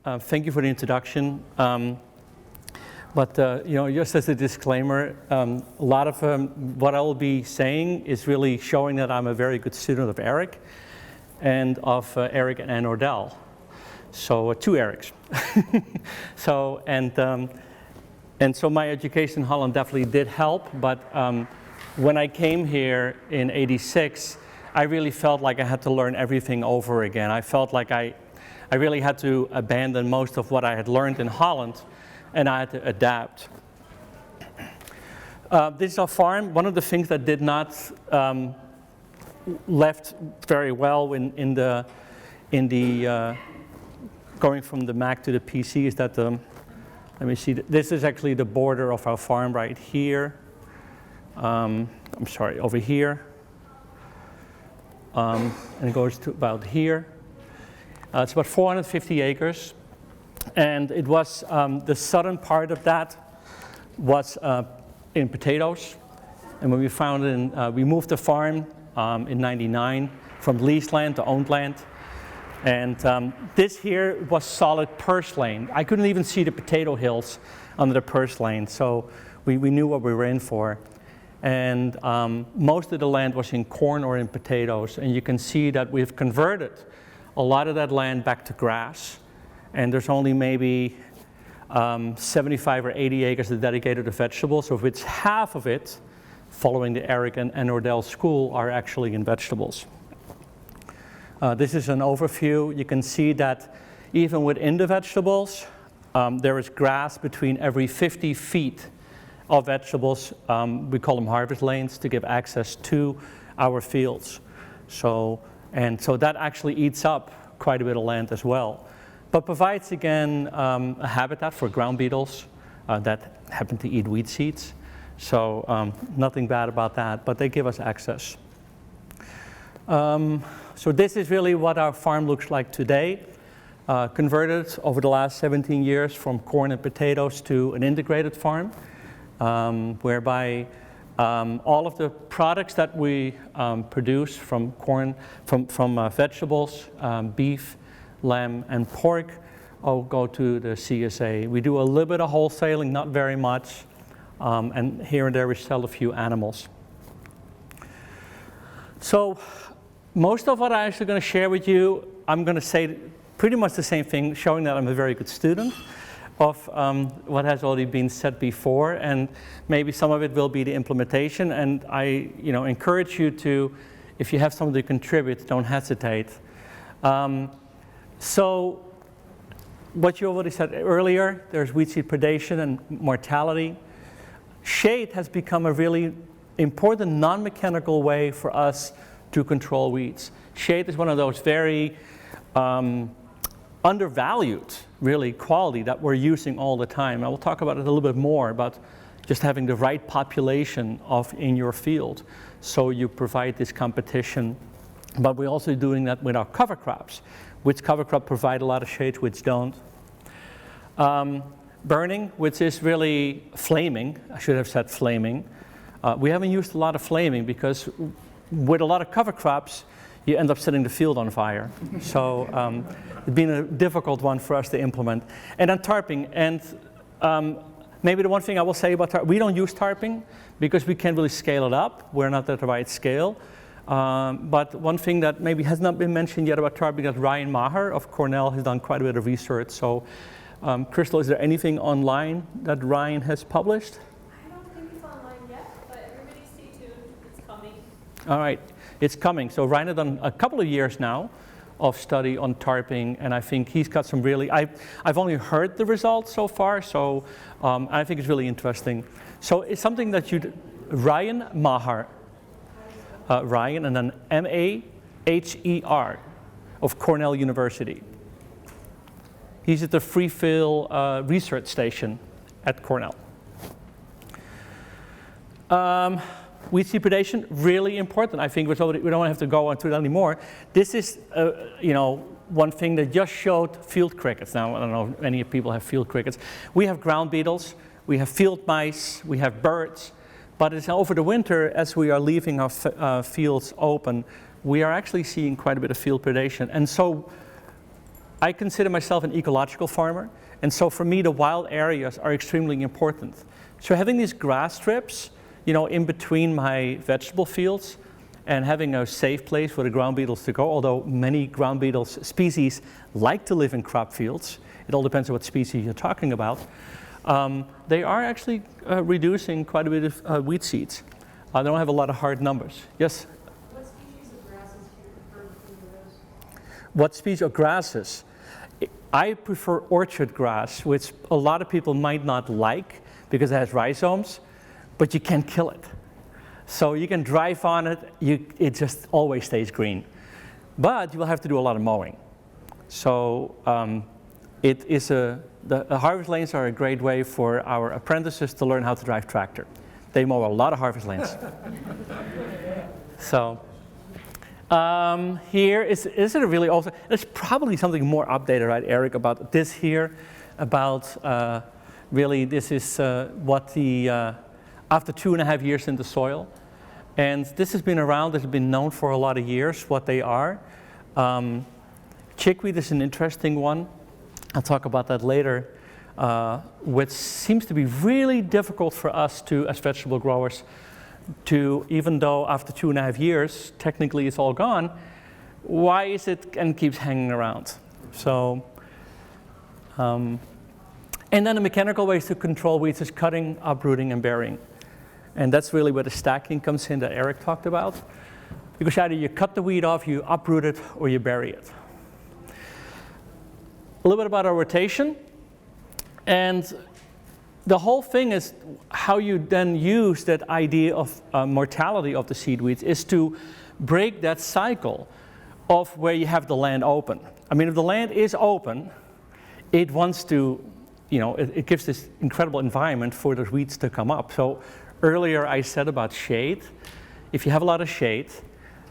Thank you for the introduction. Just as a disclaimer, a lot of what I will be saying is really showing that I'm a very good student of Eric and of Eric and Ann Ordell. So two Erics. So my education in Holland definitely did help, but when I came here in '86, I really felt like I had to learn everything over again. I felt like I really had to abandon most of what I had learned in Holland, and I had to adapt. This is our farm. One of the things that did not left very well in the going from the Mac to the PC is that let me see. This is actually the border of our farm right here. I'm sorry, over here, and it goes to about here. It's about 450 acres, and it was the southern part of that was in potatoes. And when we found it, we moved the farm in '99 from leased land to owned land. And this here was solid purslane. I couldn't even see the potato hills under the purslane, so we knew what we were in for. And most of the land was in corn or in potatoes, and you can see that we've converted a lot of that land back to grass, and there's only maybe 75 or 80 acres dedicated to vegetables, of which half of it, following the Eric and Ordell school, are actually in vegetables. This is an overview. You can see that even within the vegetables, there is grass between every 50 feet of vegetables. We call them harvest lanes to give access to our fields. So that actually eats up quite a bit of land as well, but provides again a habitat for ground beetles that happen to eat weed seeds. So nothing bad about that, but they give us access. So this is really what our farm looks like today. Converted over the last 17 years from corn and potatoes to an integrated farm, whereby all of the products that we produce from corn, from vegetables, beef, lamb, and pork all go to the CSA. We do a little bit of wholesaling, not very much, and here and there we sell a few animals. So most of what I'm actually going to share with you, I'm going to say pretty much the same thing, showing that I'm a very good student of what has already been said before, and maybe some of it will be the implementation. And I, encourage you to, if you have something to contribute, don't hesitate. So, what you already said earlier, there's weed seed predation and mortality. Shade has become a really important non-mechanical way for us to control weeds. Shade is one of those very undervalued, really, quality that we're using all the time. I will talk about it a little bit more, about just having the right population in your field, so you provide this competition. But we're also doing that with our cover crops, which cover crop provide a lot of shade, which don't. Burning, which is really flaming. I should have said flaming. We haven't used a lot of flaming because with a lot of cover crops, you end up setting the field on fire. So it's been a difficult one for us to implement. And then tarping. And maybe the one thing I will say about tarping, we don't use tarping because we can't really scale it up. We're not at the right scale. But one thing that maybe has not been mentioned yet about tarping, that Ryan Maher of Cornell has done quite a bit of research. So Crystal, is there anything online that Ryan has published? I don't think it's online yet, but everybody stay tuned. It's coming. All right, it's coming. So Ryan has done a couple of years now of study on tarping, and I think he's got some really, I've only heard the results so far, so I think it's really interesting. So it's something that Ryan Maher, Ryan, and then M-A-H-E-R of Cornell University. He's at the Free Fill Research Station at Cornell. Weed seed predation, really important. I think we don't have to go into that anymore. This is, one thing that just showed field crickets. Now, I don't know if many people have field crickets. We have ground beetles, we have field mice, we have birds, but it's over the winter, as we are leaving our fields open, we are actually seeing quite a bit of field predation. And so I consider myself an ecological farmer, and so for me the wild areas are extremely important. So having these grass strips, in between my vegetable fields, and having a safe place for the ground beetles to go, although many ground beetles species like to live in crop fields, it all depends on what species you're talking about, they are actually reducing quite a bit of weed seeds. They don't have a lot of hard numbers. Yes? What species of grasses do you prefer between those? What species of grasses? I prefer orchard grass, which a lot of people might not like because it has rhizomes, but you can't kill it. So you can drive on it, it just always stays green. But you will have to do a lot of mowing. So the harvest lanes are a great way for our apprentices to learn how to drive tractor. They mow a lot of harvest lanes. So here, is it really also, there's probably something more updated, right, Eric, about this here, about really this is what the, after 2.5 years in the soil. And this has been around, this has been known for a lot of years, what they are. Chickweed is an interesting one. I'll talk about that later, which seems to be really difficult for us to, as vegetable growers, to, even though after 2.5 years, technically it's all gone, why is it and keeps hanging around? So, and then the mechanical ways to control weeds is cutting, uprooting, and burying. And that's really where the stacking comes in that Eric talked about. Because either you cut the weed off, you uproot it, or you bury it. A little bit about our rotation. And the whole thing is how you then use that idea of mortality of the seed weeds is to break that cycle of where you have the land open. I mean, if the land is open, it wants to, it gives this incredible environment for those weeds to come up. So earlier I said about shade. If you have a lot of shade,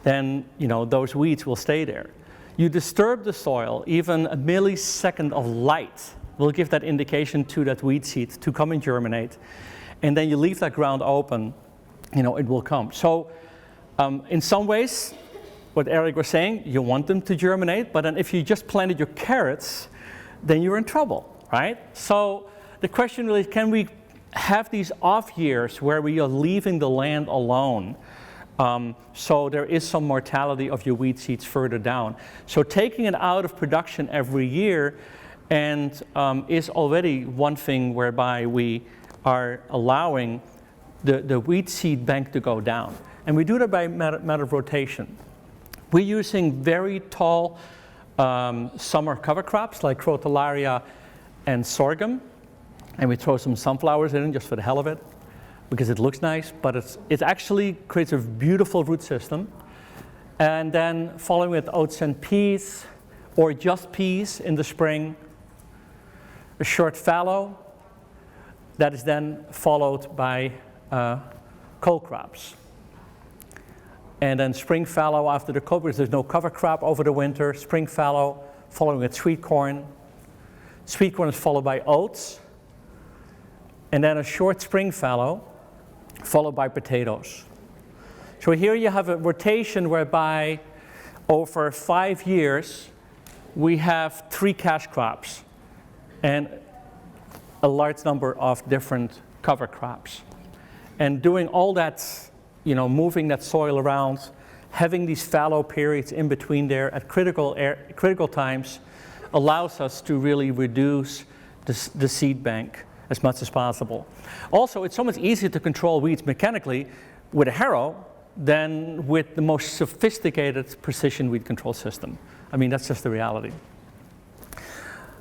then those weeds will stay there. You disturb the soil, even a millisecond of light will give that indication to that weed seed to come and germinate. And then you leave that ground open, it will come. So in some ways, what Eric was saying, you want them to germinate, but then if you just planted your carrots, then you're in trouble, right? So the question really is, can we have these off years where we are leaving the land alone, so there is some mortality of your weed seeds further down. So taking it out of production every year and is already one thing whereby we are allowing the weed seed bank to go down. And we do that by matter of rotation. We're using very tall summer cover crops like Crotalaria and sorghum. And we throw some sunflowers in just for the hell of it, because it looks nice, but it actually creates a beautiful root system. And then following with oats and peas, or just peas in the spring, a short fallow, that is then followed by cole crops. And then spring fallow after the cole, because there's no cover crop over the winter, spring fallow, following with sweet corn. Sweet corn is followed by oats, and then a short spring fallow, followed by potatoes. So here you have a rotation whereby over 5 years, we have 3 cash crops and a large number of different cover crops. And doing all that, moving that soil around, having these fallow periods in between there at critical times allows us to really reduce the seed bank as much as possible. Also, it's so much easier to control weeds mechanically with a harrow than with the most sophisticated precision weed control system. I mean, that's just the reality.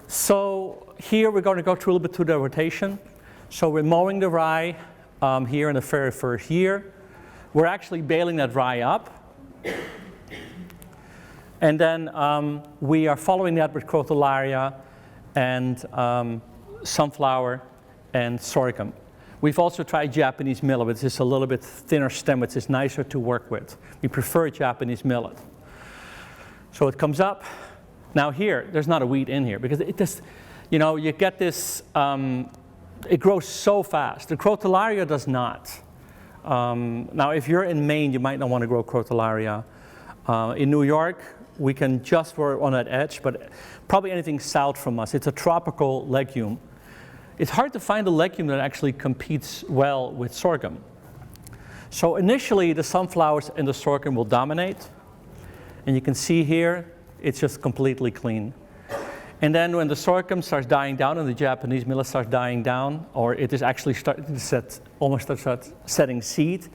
So here we're going to go through a little bit to the rotation. So we're mowing the rye here in the very first year. We're actually baling that rye up. And then we are following that with Crotalaria and sunflower and sorghum. We've also tried Japanese millet, which is a little bit thinner stem, which is nicer to work with. We prefer Japanese millet. So it comes up. Now here, there's not a weed in here because it just, you get this, it grows so fast. The Crotalaria does not. Now if you're in Maine, you might not want to grow Crotalaria. In New York, we can just work on that edge, but probably anything south from us. It's a tropical legume. It's hard to find a legume that actually competes well with sorghum. So initially, the sunflowers and the sorghum will dominate. And you can see here, it's just completely clean. And then when the sorghum starts dying down and the Japanese millet starts dying down, or it is actually starting to almost starts setting seed,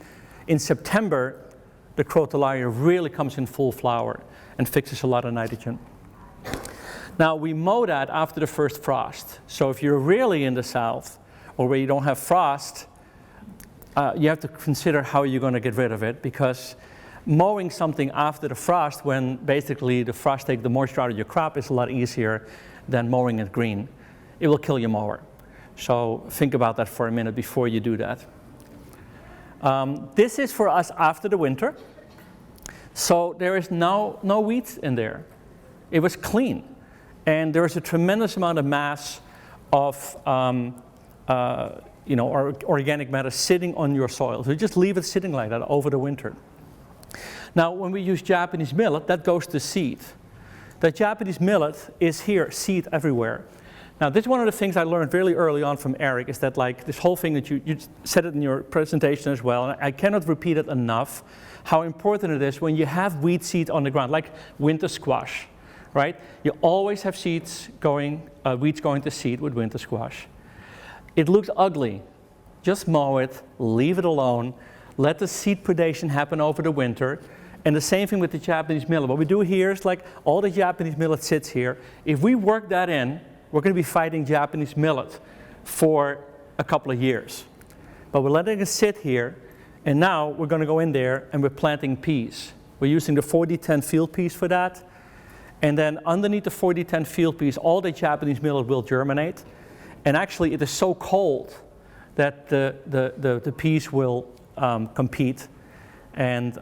in September, the Crotalaria really comes in full flower and fixes a lot of nitrogen. Now, we mow that after the first frost. So if you're really in the south, or where you don't have frost, you have to consider how you're going to get rid of it, because mowing something after the frost, when basically the frost takes the moisture out of your crop, is a lot easier than mowing it green. It will kill your mower. So think about that for a minute before you do that. This is for us after the winter. So there is no weeds in there. It was clean. And there is a tremendous amount of mass of organic matter sitting on your soil. So just leave it sitting like that over the winter. Now, when we use Japanese millet, that goes to seed. The Japanese millet is here, seed everywhere. Now, this is one of the things I learned really early on from Eric, is that like this whole thing that you said it in your presentation as well, and I cannot repeat it enough, how important it is when you have weed seed on the ground, like winter squash, right? You always have weeds going to seed with winter squash. It looks ugly. Just mow it, leave it alone, let the seed predation happen over the winter. And the same thing with the Japanese millet. What we do here is like all the Japanese millet sits here. If we work that in, we're going to be fighting Japanese millet for a couple of years. But we're letting it sit here, and now we're going to go in there and we're planting peas. We're using the 40-10 field peas for that. And then underneath the 40-10 field peas, all the Japanese millet will germinate. And actually, it is so cold that the peas will compete. And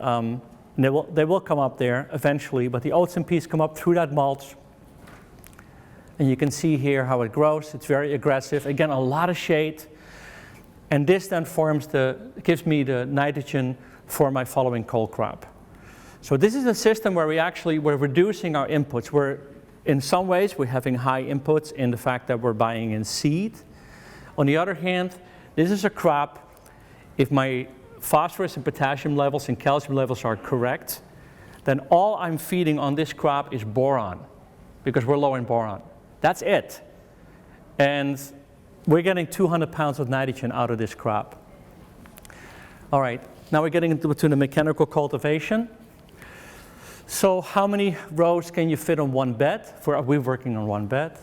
they will come up there eventually, but the oats and peas come up through that mulch. And you can see here how it grows. It's very aggressive. Again, a lot of shade. And this then gives me the nitrogen for my following cole crop. So this is a system where we're reducing our inputs. In some ways, we're having high inputs in the fact that we're buying in seed. On the other hand, this is a crop, if my phosphorus and potassium levels and calcium levels are correct, then all I'm feeding on this crop is boron, because we're low in boron. That's it. And we're getting 200 pounds of nitrogen out of this crop. All right, now we're getting into the mechanical cultivation. So how many rows can you fit on one bed? We're working on one bed.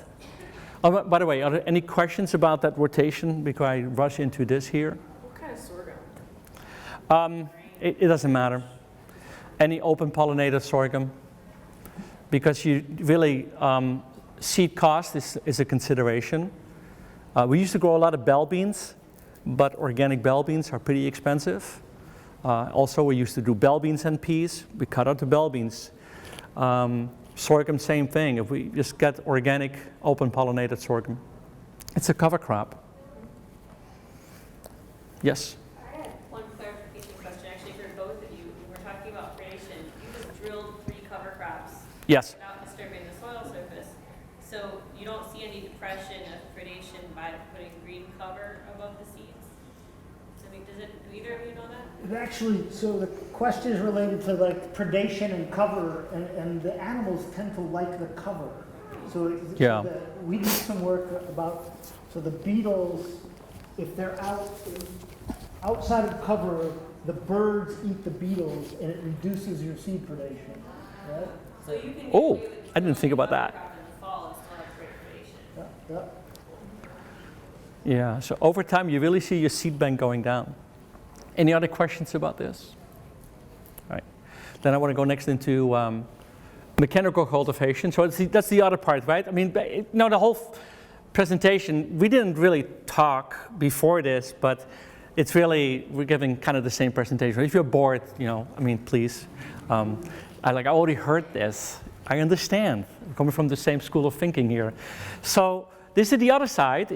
Oh, by the way, are there any questions about that rotation before I rush into this here? What kind of sorghum? It doesn't matter. Any open pollinated sorghum, because you really, seed cost is a consideration. We used to grow a lot of bell beans, but organic bell beans are pretty expensive. Also, we used to do bell beans and peas. We cut out the bell beans. Sorghum, same thing. If we just get organic open pollinated sorghum, it's a cover crop. Yes? I had one clarification question actually for both of you. When we're talking about predation, you just drilled 3 cover crops. Yes. Without disturbing the soil surface. So you don't see any depression of predation by putting green cover above the seeds? So do either of you know that? Actually, so the question is related to like predation and cover, and the animals tend to like the cover. So yeah. We did some work about, so the beetles, if they're outside of cover, the birds eat the beetles and it reduces your seed predation, right? So you can I didn't think about that. In the fall and still have great predation. Yeah, so over time you really see your seed bank going down. Any other questions about this? All right. Then I want to go next into mechanical cultivation. So that's the other part, right? I mean, the whole presentation, we didn't really talk before this, but it's really, we're giving kind of the same presentation. If you're bored, please. I already heard this. I understand. I'm coming from the same school of thinking here. So this is the other side,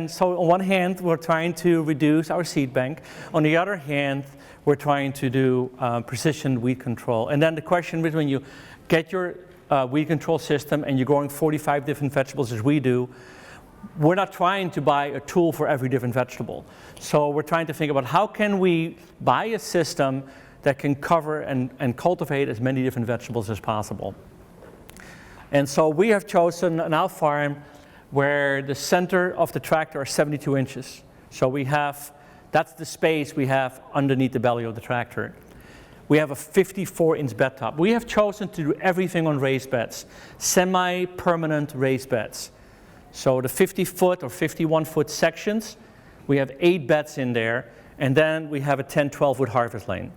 so on one hand, we're trying to reduce our seed bank. On the other hand, we're trying to do precision weed control. And then the question is, when you get your weed control system and you're growing 45 different vegetables as we do, we're not trying to buy a tool for every different vegetable. So we're trying to think about how can we buy a system that can cover and cultivate as many different vegetables as possible. And so we have chosen an out farm where the center of the tractor are 72 inches. So that's the space we have underneath the belly of the tractor. We have a 54-inch bed top. We have chosen to do everything on raised beds, semi-permanent raised beds. So the 50-foot or 51-foot sections, we have 8 beds in there, and then we have a 10, 12-foot harvest lane.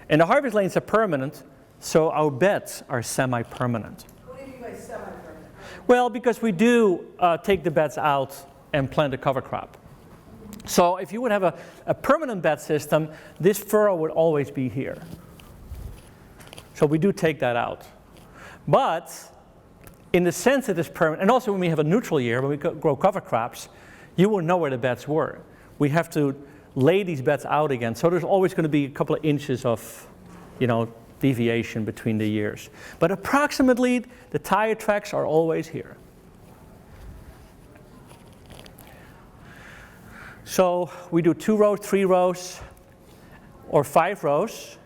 And the harvest lanes are permanent, so our beds are semi-permanent. What do you mean by semi-permanent? Well, because we do take the beds out and plant a cover crop. So if you would have a permanent bed system, this furrow would always be here. So we do take that out. But in the sense that it's permanent, and also when we have a neutral year, when we grow cover crops, you will know where the beds were. We have to lay these beds out again. So there's always going to be a couple of inches of, deviation between the years. But approximately, the tire tracks are always here. So we do 2 rows, 3 rows, or 5 rows.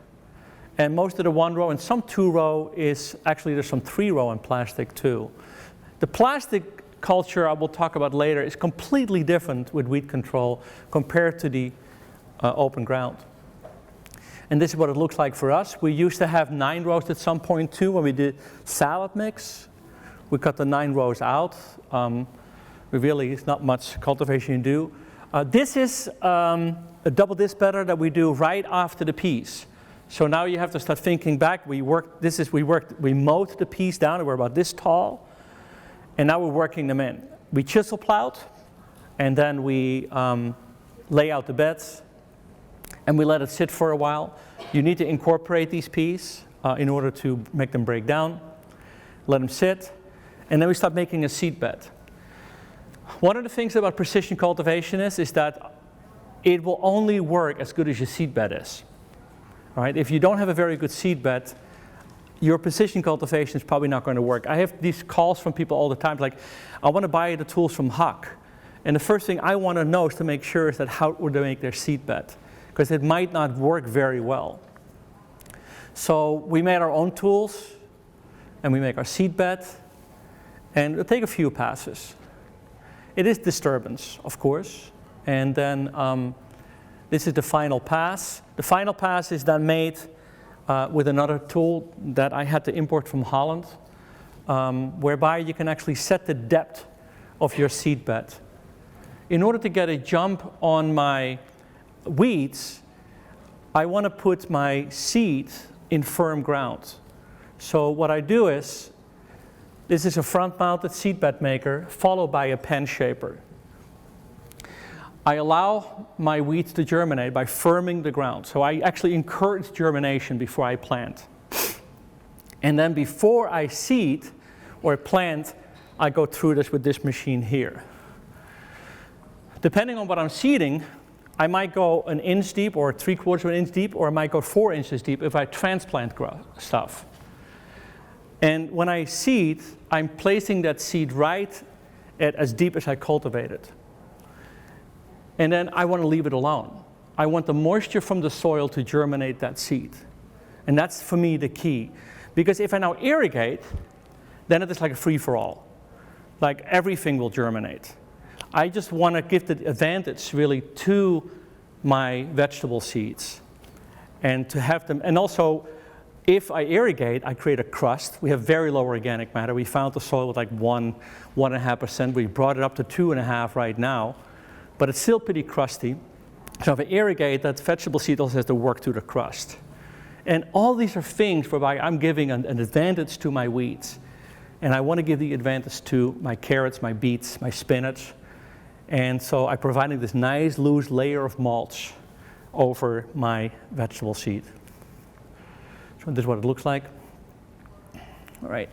And most of the 1 row and some 2 row is, actually there's some 3 row in plastic too. The plastic culture I will talk about later is completely different with weed control compared to the open ground. And this is what it looks like for us. We used to have 9 rows at some point too when we did salad mix. We cut the 9 rows out. It's not much cultivation you do. This is a double disc bedder that we do right after the peas. So now you have to start thinking back. We mowed the peas down. They were about this tall. And now we're working them in. We chisel plowed, and then we lay out the beds, and we let it sit for a while. You need to incorporate these peas in order to make them break down. Let them sit, and then we start making a seed bed. One of the things about precision cultivation is that it will only work as good as your seed bed is. All right? If you don't have a very good seed bed, your precision cultivation is probably not going to work. I have these calls from people all the time, like, I want to buy the tools from Huck. And the first thing I want to know is to make sure is that how would they make their seed bed, because it might not work very well. So we made our own tools, and we make our seed bed, and it'll take a few passes. It is disturbance, of course, and then this is the final pass. The final pass is then made with another tool that I had to import from Holland, whereby you can actually set the depth of your seed bed. In order to get a jump on my weeds, I want to put my seed in firm ground. So what I do is, this is a front-mounted seed bed maker followed by a pen shaper. I allow my weeds to germinate by firming the ground. So I actually encourage germination before I plant. And then before I seed or plant, I go through this with this machine here. Depending on what I'm seeding, I might go 1 inch deep or 3/4 of an inch deep, or I might go 4 inches deep if I transplant stuff. And when I seed, I'm placing that seed right at as deep as I cultivate it. And then I want to leave it alone. I want the moisture from the soil to germinate that seed. And that's, for me, the key. Because if I now irrigate, then it is like a free-for-all. Like everything will germinate. I just want to give the advantage, really, to my vegetable seeds. And to have them, and also, if I irrigate, I create a crust. We have very low organic matter. We found the soil with like 1.5%. We brought it up to 2.5 right now. But it's still pretty crusty. So if I irrigate, that vegetable seed also has to work through the crust. And all these are things whereby I'm giving an advantage to my weeds. And I want to give the advantage to my carrots, my beets, my spinach. And so I'm providing this nice loose layer of mulch over my vegetable seed. So this is what it looks like. All right.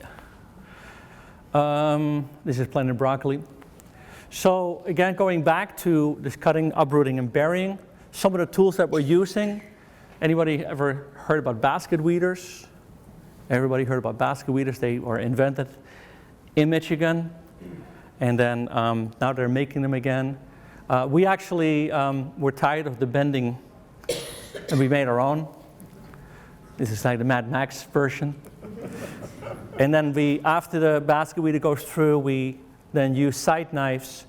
This is planted broccoli. So again, going back to this cutting, uprooting, and burying, some of the tools that we're using. Anybody ever heard about basket weeders? Everybody heard about basket weeders. They were invented in Michigan, and then now they're making them again. We actually were tired of the bending, and we made our own. This is like the Mad Max version. And then after the basket weeder goes through, we then use side knives.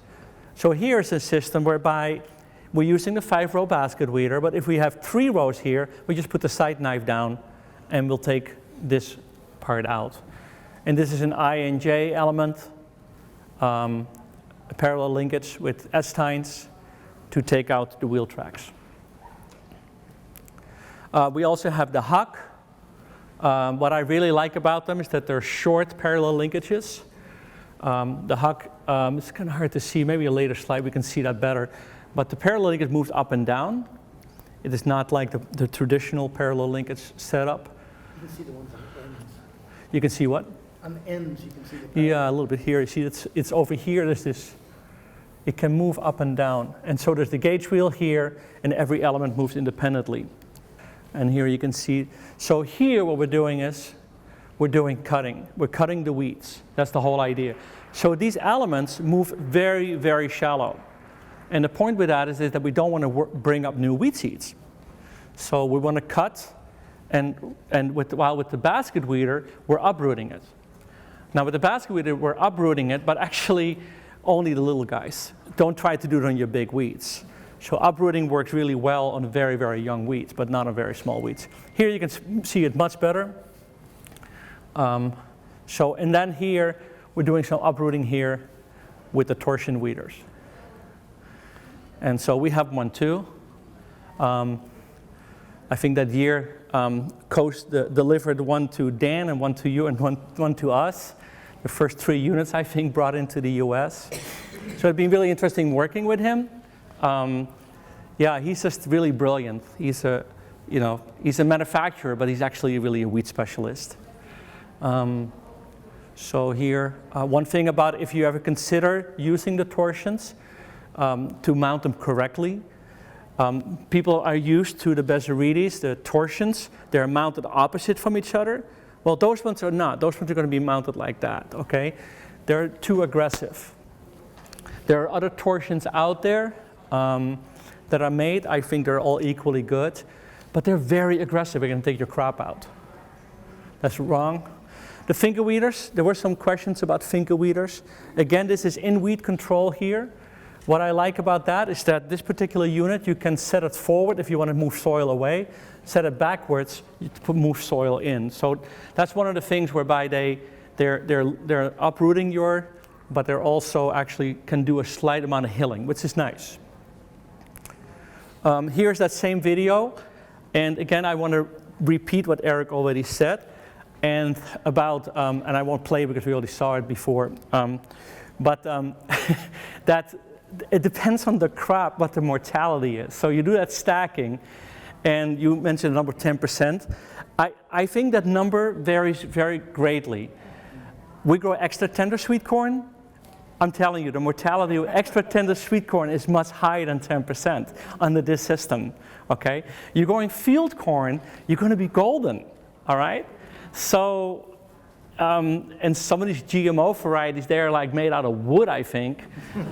So here's a system whereby we're using the 5-row basket weeder, but if we have 3 rows here, we just put the side knife down and we'll take this part out. And this is an I and J element, a parallel linkage with S-tines to take out the wheel tracks. We also have the huck. What I really like about them is that they're short parallel linkages. The huck, it's kind of hard to see, maybe a later slide we can see that better, but the parallel linkage moves up and down. It is not like the traditional parallel linkage setup. You can see the ones on the ends. You can see what? On the ends you can see the Yeah, a little bit here. You see it's over here, there's this, it can move up and down. And so there's the gauge wheel here, and every element moves independently. And here you can see, so here what we're doing is, we're doing cutting. We're cutting the weeds. That's the whole idea. So these elements move very, very shallow. And the point with that is that we don't want to bring up new weed seeds. So we want to cut, and while with the basket weeder, we're uprooting it. Now with the basket weeder, we're uprooting it, but actually only the little guys. Don't try to do it on your big weeds. So uprooting works really well on very, very young weeds, but not on very small weeds. Here you can see it much better. And then here, we're doing some uprooting here with the torsion weeders. And so we have one too. I think that year, Coast delivered one to Dan and one to you and one to us. The first 3 units, I think, brought into the US. So it's been really interesting working with him. Yeah, he's just really brilliant. He's a manufacturer, but he's actually really a weed specialist. So here, one thing about if you ever consider using the torsions to mount them correctly, people are used to the Bezoarides, the torsions. They're mounted opposite from each other. Well, those ones are not. Those ones are going to be mounted like that, okay? They're too aggressive. There are other torsions out there that are made. I think they're all equally good, but they're very aggressive. They're going to take your crop out. That's wrong. The finger weeders, there were some questions about finger weeders. Again, this is in weed control here. What I like about that is that this particular unit, you can set it forward if you want to move soil away. Set it backwards, you move soil in. So that's one of the things whereby they're uprooting but they're also actually can do a slight amount of hilling, which is nice. Here's that same video. And again, I want to repeat what Eric already said. And about, and I won't play because we already saw it before, that it depends on the crop what the mortality is. So you do that stacking, and you mentioned the number 10%. I think that number varies very greatly. We grow extra tender sweet corn. I'm telling you, the mortality of extra tender sweet corn is much higher than 10% under this system, okay? You're growing field corn, you're going to be golden, all right? So, and some of these GMO varieties, they're like made out of wood, I think.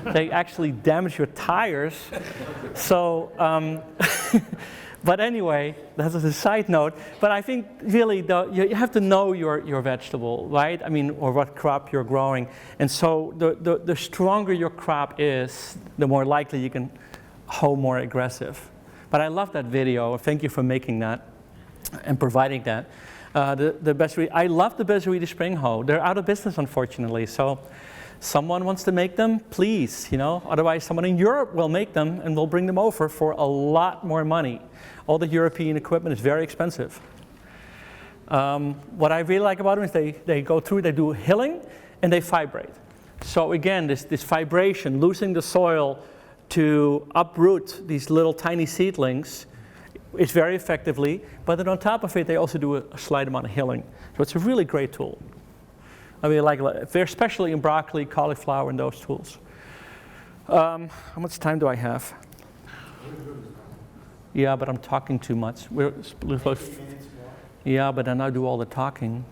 They actually damage your tires. So, but anyway, that's a side note. But I think really, you have to know your vegetable, right? I mean, or what crop you're growing. And so the stronger your crop is, the more likely you can hoe more aggressive. But I love that video. Thank you for making that and providing that. I love the Bezoaride spring hoe. They're out of business, unfortunately. So someone wants to make them, please, otherwise someone in Europe will make them and will bring them over for a lot more money. All the European equipment is very expensive. What I really like about them is they go through, they do hilling, and they fibrate. So again, this vibration, losing the soil to uproot these little tiny seedlings, it's very effectively, but then on top of it, they also do a slight amount of hilling. So it's a really great tool. I mean, they're especially in broccoli, cauliflower, and those tools. How much time do I have? Yeah, but I'm talking too much. Yeah, but then I do all the talking.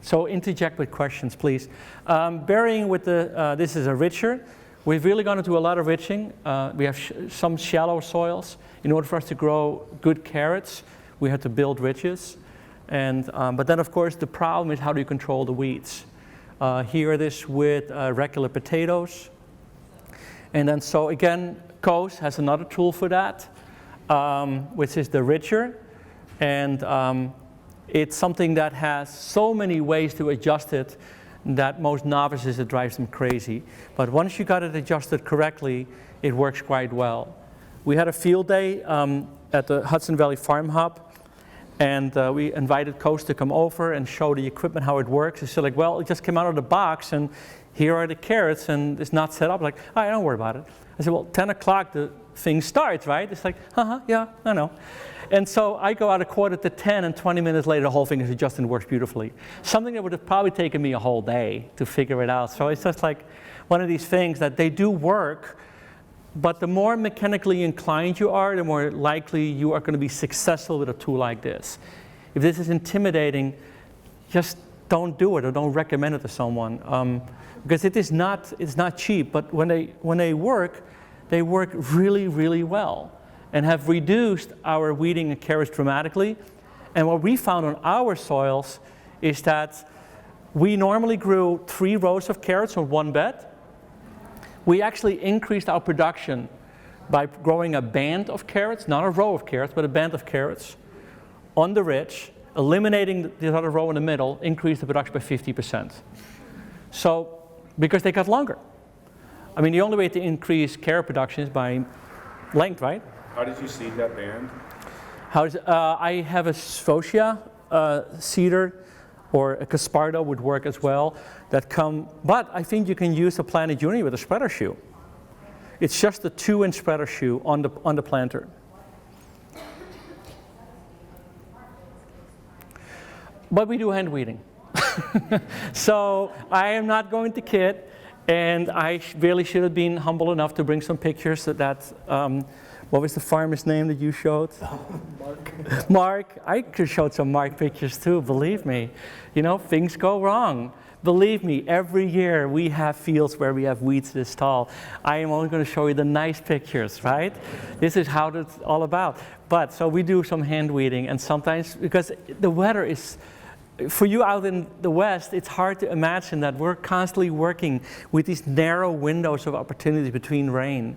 So interject with questions, please. Burying with the, this is a ridger. We've really gone into a lot of ridging. We have some shallow soils. In order for us to grow good carrots, we had to build ridges. And, but then of course the problem is how do you control the weeds? Here it is with regular potatoes. And then so again, Coase has another tool for that, which is the Ridger. And it's something that has so many ways to adjust it that most novices, it drives them crazy. But once you got it adjusted correctly, it works quite well. We had a field day at the Hudson Valley Farm Hub, and we invited Coase to come over and show the equipment how it works. He said like, well, it just came out of the box and here are the carrots and it's not set up. Like, oh, don't worry about it. I said, well, 10 o'clock the thing starts, right? It's like, yeah, I know. And so I go out 9:45 and 20 minutes later the whole thing is adjusted and works beautifully. Something that would have probably taken me a whole day to figure it out. So it's just like one of these things that they do work, but the more mechanically inclined you are, the more likely you are going to be successful with a tool like this. If this is intimidating, just don't do it or don't recommend it to someone. Because it's not cheap, but when they work really, really well and have reduced our weeding of carrots dramatically. And what we found on our soils is that we normally grew 3 rows of carrots on one bed. We actually increased our production by growing a band of carrots, not a row of carrots, but a band of carrots on the ridge, eliminating the other row in the middle, increased the production by 50%. So, because they got longer. I mean, the only way to increase carrot production is by length, right? How did you seed that band? I have a Sfocia seeder, or a Caspardo would work as well, but I think you can use a planted unit with a spreader shoe. It's just a 2-inch spreader shoe on the planter. But we do hand weeding. So I am not going to kid, and I really should have been humble enough to bring some pictures that what was the farmer's name that you showed? Mark. Mark. I could have showed some Mark pictures too, believe me. You know, things go wrong. Believe me, every year we have fields where we have weeds this tall. I am only going to show you the nice pictures, right? This is how it's all about. But so we do some hand weeding, and sometimes, because the weather is, for you out in the West, it's hard to imagine that we're constantly working with these narrow windows of opportunity between rain.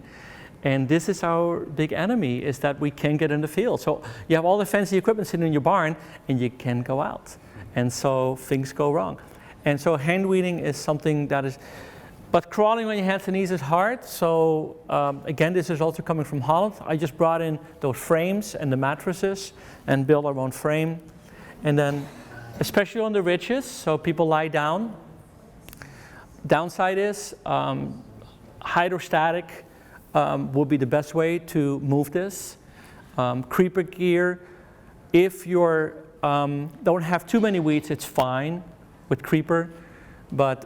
And this is our big enemy, is that we can't get in the field. So you have all the fancy equipment sitting in your barn, and you can't go out. And so things go wrong. And so hand weeding is something that is, but crawling on your hands and knees is hard. So again, this is also coming from Holland. I just brought in those frames and the mattresses and built our own frame. And then, especially on the ridges, so people lie down. Downside is hydrostatic would be the best way to move this. Creeper gear, if you don't have too many weeds, it's fine with creeper, but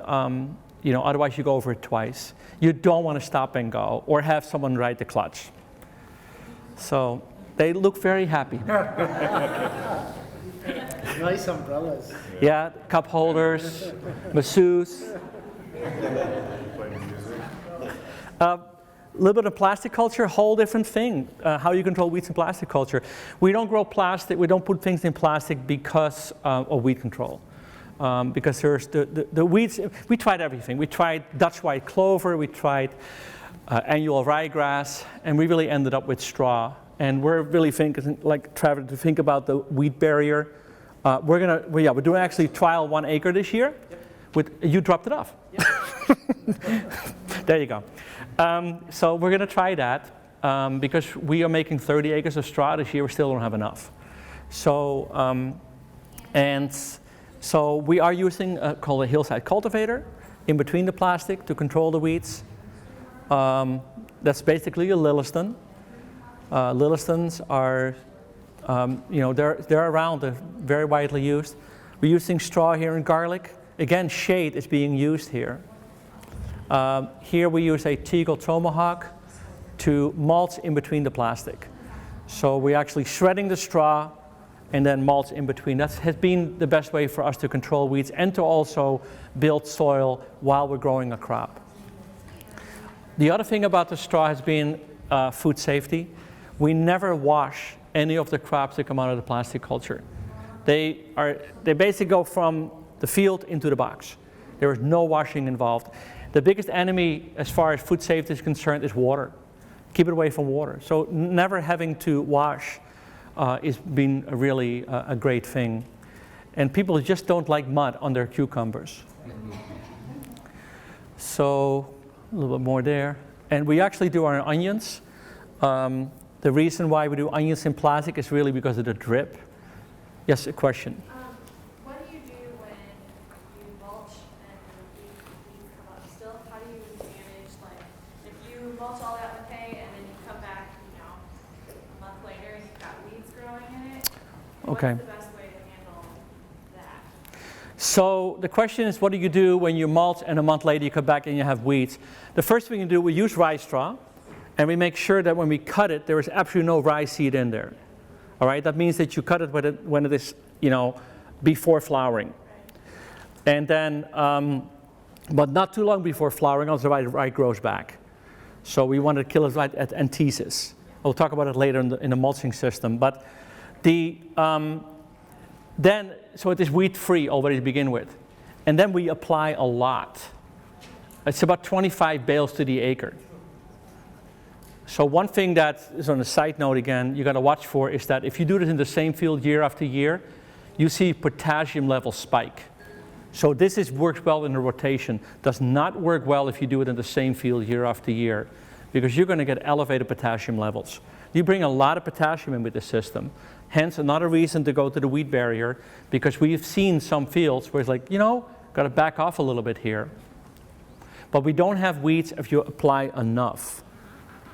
you know, otherwise you go over it twice. You don't want to stop and go, or have someone ride the clutch. So they look very happy. Nice umbrellas. Yeah, cup holders, masseuse. A little bit of plastic culture, whole different thing. How you control weeds in plastic culture. We don't grow plastic, we don't put things in plastic because of weed control. Because there's the weeds, we tried everything. We tried Dutch white clover, we tried annual ryegrass, and we really ended up with straw. And we're really thinking, like Travis, to think about the weed barrier. We're doing actually trial 1 acre this year. Yep. You dropped it off. Yep. There you go. So we're going to try that because we are making 30 acres of straw this year. We still don't have enough. So, so we are using called a Hillside Cultivator in between the plastic to control the weeds. That's basically a Lilliston. Lillistons are, you know, they're around. They're very widely used. We're using straw here in garlic. Again, shade is being used here. Here we use a Teagle Tomahawk to mulch in between the plastic. So we're actually shredding the straw and then mulch in between. That has been the best way for us to control weeds and to also build soil while we're growing a crop. The other thing about the straw has been food safety. We never wash any of the crops that come out of the plastic culture. They basically go from the field into the box. There is no washing involved. The biggest enemy as far as food safety is concerned is water. Keep it away from water. So never having to wash has been really a great thing. And people just don't like mud on their cucumbers. So a little bit more there. And we actually do our onions. The reason why we do onions in plastic is really because of the drip. Yes, a question. What do you do when you mulch and the weeds come up still? How do you manage, like, if you mulch all that with hay and then you come back, a month later and you've got weeds growing in it? Okay. What's the best way to handle that? So the question is, what do you do when you mulch and a month later you come back and you have weeds? The first thing you do, we use rye straw, and we make sure that when we cut it, there is absolutely no rye seed in there. All right, that means that you cut it when it is, before flowering. And then, but not too long before flowering, else the rye grows back. So we want to kill it right at antithesis. We'll talk about it later in the mulching system. But so it is weed-free already to begin with. And then we apply a lot. It's about 25 bales to the acre. So one thing that is on a side note again, you got to watch for is that if you do this in the same field year after year, you see potassium levels spike. So this works well in the rotation. Does not work well if you do it in the same field year after year, because you're going to get elevated potassium levels. You bring a lot of potassium in with the system. Hence another reason to go to the weed barrier, because we've seen some fields where it's like, got to back off a little bit here. But we don't have weeds if you apply enough.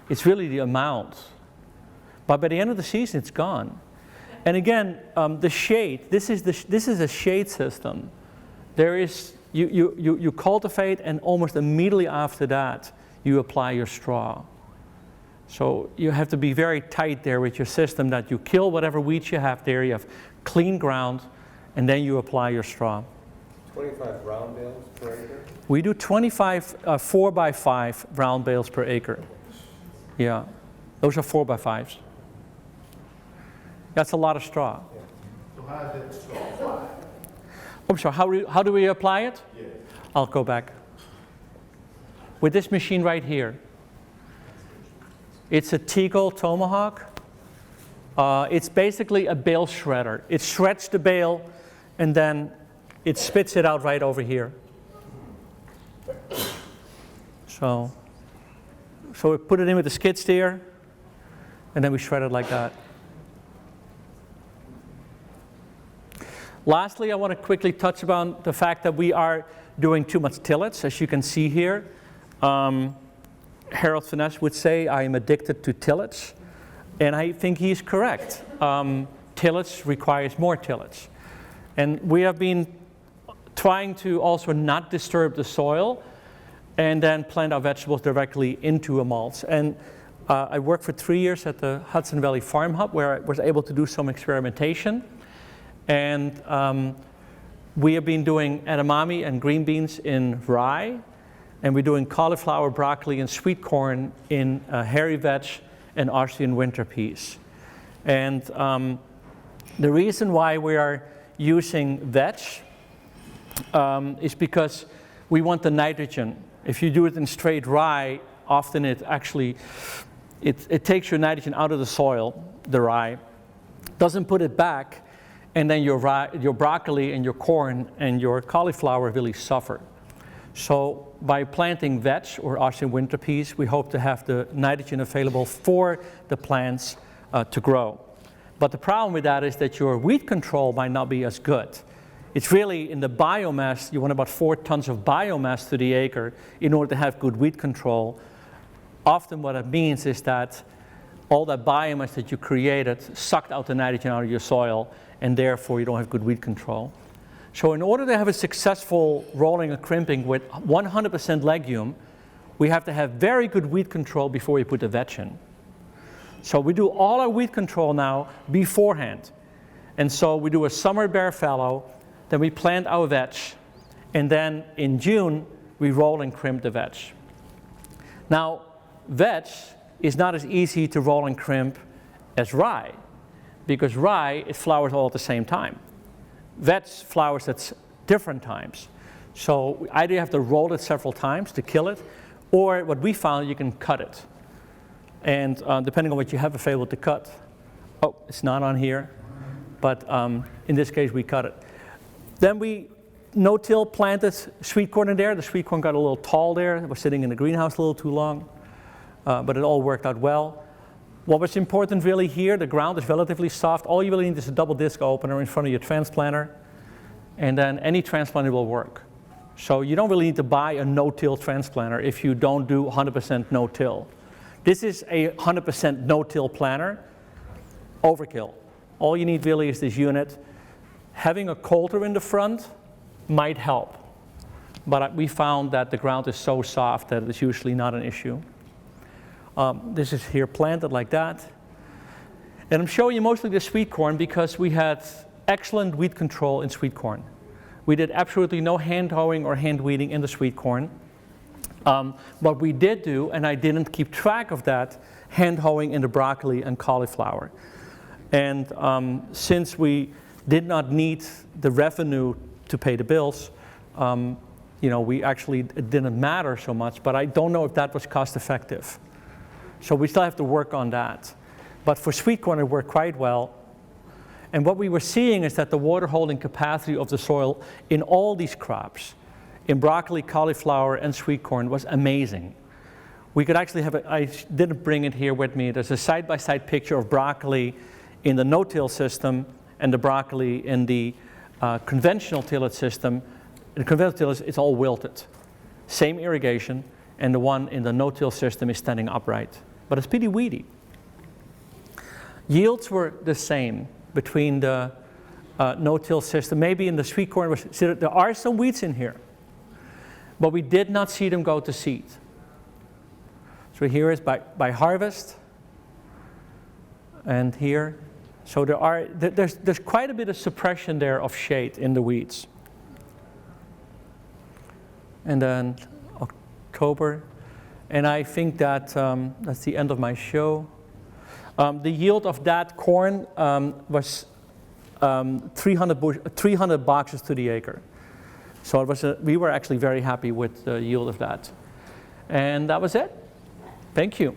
It's really the amount. But by the end of the season, it's gone. And again, the shade, this is a shade system. There is, you cultivate, and almost immediately after that, you apply your straw. So you have to be very tight there with your system, that you kill whatever weeds you have there, you have clean ground, and then you apply your straw. 25 round bales per acre? We do 25 4x5 round bales per acre. Yeah, those are 4x5s. That's a lot of straw. Yeah. So how does that straw apply? I'm sorry, how do we apply it? Yeah. I'll go back. With this machine right here. It's a Teagle Tomahawk. It's basically a bale shredder. It shreds the bale, and then it spits it out right over here. So we put it in with the skid steer, and then we shred it like that. Lastly, I want to quickly touch upon the fact that we are doing too much tillage, as you can see here. Harold Finesse would say, I am addicted to tillage, and I think he's correct. Tillage requires more tillage. And we have been trying to also not disturb the soil, and then plant our vegetables directly into a mulch. And I worked for 3 years at the Hudson Valley Farm Hub, where I was able to do some experimentation. And we have been doing edamame and green beans in rye, and we're doing cauliflower, broccoli, and sweet corn in hairy vetch and Austrian winter peas. And the reason why we are using vetch is because we want the nitrogen. If you do it in straight rye, often it actually, it takes your nitrogen out of the soil, the rye, doesn't put it back, and then your broccoli and your corn and your cauliflower really suffer. So by planting vetch or Austrian winter peas, we hope to have the nitrogen available for the plants to grow. But the problem with that is that your weed control might not be as good. It's really in the biomass, you want about 4 tons of biomass to the acre in order to have good weed control. Often what it means is that all that biomass that you created sucked out the nitrogen out of your soil, and therefore you don't have good weed control. So in order to have a successful rolling and crimping with 100% legume, we have to have very good weed control before we put the vetch in. So we do all our weed control now beforehand. And so we do a summer bare fallow, then we plant our vetch, and then in June, we roll and crimp the vetch. Now, vetch is not as easy to roll and crimp as rye, because rye, it flowers all at the same time. Vetch flowers at different times. So either you have to roll it several times to kill it, or what we found, you can cut it. And depending on what you have available to cut, oh, it's not on here, but in this case, we cut it. Then we no-till planted sweet corn in there. The sweet corn got a little tall there. It was sitting in the greenhouse a little too long, but it all worked out well. What was important really here, the ground is relatively soft. All you really need is a double disc opener in front of your transplanter, and then any transplanter will work. So you don't really need to buy a no-till transplanter if you don't do 100% no-till. This is a 100% no-till planter, overkill. All you need really is this unit. Having a coulter in the front might help, but we found that the ground is so soft that it's usually not an issue. This is here planted like that. And I'm showing you mostly the sweet corn because we had excellent weed control in sweet corn. We did absolutely no hand hoeing or hand weeding in the sweet corn. But we did do, and I didn't keep track of that, hand hoeing in the broccoli and cauliflower. And since we did not need the revenue to pay the bills, we actually, it didn't matter so much, but I don't know if that was cost effective. So we still have to work on that. But for sweet corn, it worked quite well. And what we were seeing is that the water holding capacity of the soil in all these crops, in broccoli, cauliflower, and sweet corn, was amazing. We could actually have, I didn't bring it here with me, there's a side-by-side picture of broccoli in the no-till system and the broccoli in the conventional tillage system. In the conventional tillage, it's all wilted. Same irrigation, and the one in the no-till system is standing upright. But it's pretty weedy. Yields were the same between the no-till system. Maybe in the sweet corn, there are some weeds in here, but we did not see them go to seed. So here is by harvest, and here. So there's quite a bit of suppression there of shade in the weeds. And then October, and I think that that's the end of my show. The yield of that corn was 300 boxes to the acre. So it was we were actually very happy with the yield of that. And that was it. Thank you.